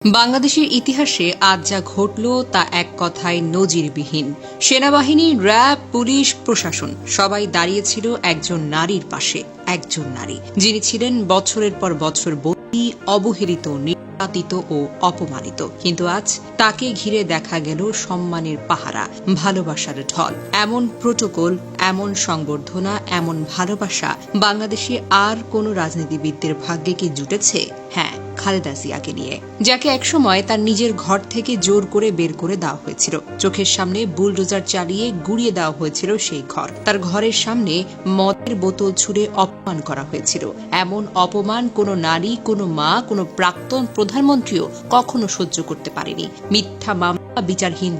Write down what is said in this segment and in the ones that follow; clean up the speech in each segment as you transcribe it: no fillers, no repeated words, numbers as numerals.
বাংলাদেশের ইতিহাসে আজ যা ঘটল তা এক কথায় নজিরবিহীন। সেনাবাহিনী, র্যাব, পুলিশ, প্রশাসন সবাই দাঁড়িয়েছিল একজন নারীর পাশে। একজন নারী যিনি ছিলেন বছরের পর বছর বন্দী, অবহেলিত, নির্যাতিত ও অপমানিত। কিন্তু আজ তাকে ঘিরে দেখা গেল সম্মানের পাহারা, ভালোবাসার ঢল। এমন প্রোটোকল, এমন সংবর্ধনা, এমন ভালোবাসা বাংলাদেশে আর কোন রাজনীতিবিদদের ভাগ্যে কি জুটেছে? হ্যাঁ, খালেদা জিয়াকে নিয়ে, যাকে একসময় তার নিজের ঘর থেকে জোর করে বের করে দেওয়া হয়েছিল। চোখের সামনে বুলডোজার চালিয়ে গুড়িয়ে দেওয়া হয়েছিল সেই ঘর। তার ঘরের সামনে মদের বোতল ছুঁড়ে অপমান করা হয়েছিল। এমন অপমান কোনো নারী, কোনো মা, কোনো প্রাক্তন প্রধানমন্ত্রীও কখনো সহ্য করতে পারেনি। মিথ্যা মামলা, বিচারহীন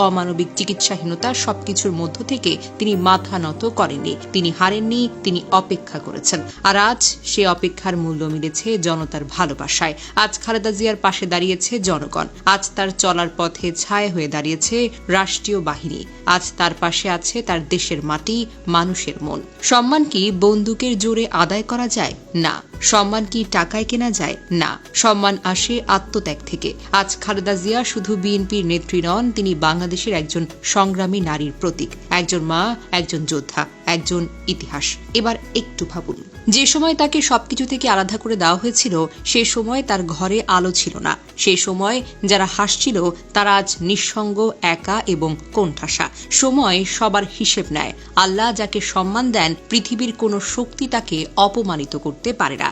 অমানবিক চিকিৎসাহীনতা, সবকিছুর মধ্য থেকে তিনি মাথা নত করেননি। তিনি হারেননি, তিনি অপেক্ষা করেছেন। আর আজ সে অপেক্ষার মূল্য মিলেছে জনতার ভালোবাসায়। আজ খালেদা জিয়ার পাশে দাঁড়িয়েছে জনগণ। আজ তার চলার পথে ছায়া হয়ে দাঁড়িয়েছে রাষ্ট্রীয় বাহিনী। আজ তার পাশে আছে তার দেশের মাটি, মানুষের মন। সম্মান কি বন্দুকের জোরে আদায় করা যায়? না। সম্মান কি টাকায় কেনা যায়? না। সম্মান আসে আত্মত্যাগ থেকে। আজ খালেদা জিয়া শুধু বিএনপির নেত্রী নন, তিনি বাংলাদেশের একজন সংগ্রামী নারীর প্রতীক, একজন মা, একজন যোদ্ধা, একজন ইতিহাস। এবার একটু ভাবুন, যে সময় তাকে সবকিছু থেকে আলাদা করে দেওয়া হয়েছিল, সে সময় তার ঘরে আলো ছিল না। সেই সময় যারা হাসছিল তারা আজ নিঃসঙ্গ, একা এবং কোণঠাসা। সময় সবার হিসেব নেয়। আল্লাহ যাকে সম্মান দেন, পৃথিবীর কোনো শক্তি তাকে অপমানিত করতে পারে না।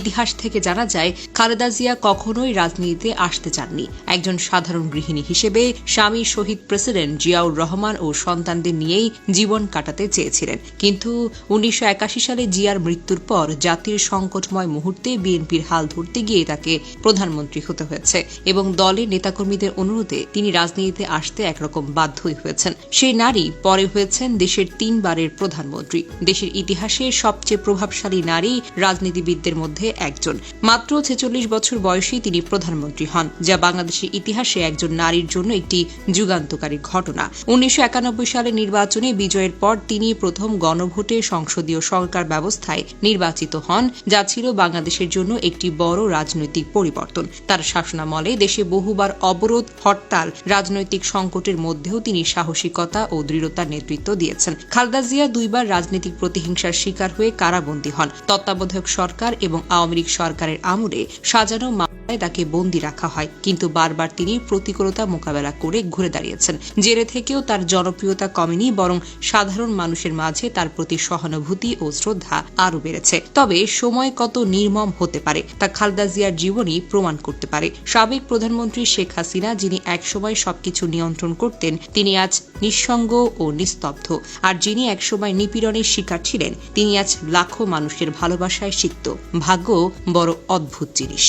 ইতিহাস থেকে জানা যায়, খালেদা জিয়া কখনোই রাজনীতিতে আসতে চাননি। একজন সাধারণ গৃহিণী হিসেবে স্বামী শহীদ প্রেসিডেন্ট জিয়াউর রহমান ও সন্তানদের নিয়েই জীবন কাটাতে চেয়েছিলেন। কিন্তু 1981 সালে জিয়ার মৃত্যুর পর জাতির সংকটময় মুহূর্তে বিএনপির হাল ধরতে গিয়ে তাকে প্রধানমন্ত্রী হতে হয়েছে এবং দলের নেতাকর্মীদের অনুরোধে তিনি রাজনীতিতে আসতে একরকম বাধ্যই হয়েছেন। সেই নারী পরে হয়েছেন দেশের 3 বারের প্রধানমন্ত্রী। দেশের ইতিহাসে সবচেয়ে প্রভাবশালী নারী রাজনীতিবিদদের মধ্যে একজন। মাত্র 46 বছর বয়সে তিনি প্রধানমন্ত্রী হন, যা বাংলাদেশের ইতিহাসে একজন নারীর জন্য একটি যুগান্তকারী ঘটনা। 1991 সালে নির্বাচনে বিজয়ের পর তিনি প্রথম গণভোটে সংসদীয় সরকার ব্যবস্থায় নির্বাচিত হন, যা ছিল বাংলাদেশের জন্য একটি বড় রাজনৈতিক পরিবর্তন। তার শাসনামলে দেশে বহুবার অবরোধ, হরতাল, রাজনৈতিক সংকটের মধ্যেও তিনি সাহসিকতা ও দৃঢ়তার নেতৃত্ব দিয়েছেন। খালেদা জিয়া 2 বার রাজনৈতিক প্রতিহিংসার শিকার হয়ে কারাবন্দী হন। তত্ত্বাবধায়ক সরকার এবং আওয়ামী লীগ সরকারের আমলে সাজানো মামলায় তাকে বন্দী রাখা হয়, কিন্তু বারবার তিনি প্রতিকূলতা মোকাবেলা করে ঘুরে দাঁড়িয়েছেন। জেলে থেকেও তার জনপ্রিয়তা কমেনি, বরং সাধারণ মানুষের মাঝে তার প্রতি সহানুভূতি ও শ্রদ্ধা আরও বেড়েছে। তবে সময় কত নির্মম হতে পারে তা খালেদা জিয়ার জীবনই প্রমাণ করতে পারে। সাবেক প্রধানমন্ত্রী শেখ হাসিনা, যিনি একসময় সবকিছু নিয়ন্ত্রণ করতেন, তিনি আজ নিঃসঙ্গ ও নিস্তব্ধ। আর যিনি একসময় নিপীড়নের শিকার ছিলেন, তিনি আজ লাখো মানুষের ভালোবাসায় সিক্ত। ভাগ্য বড় অদ্ভুত জিনিস।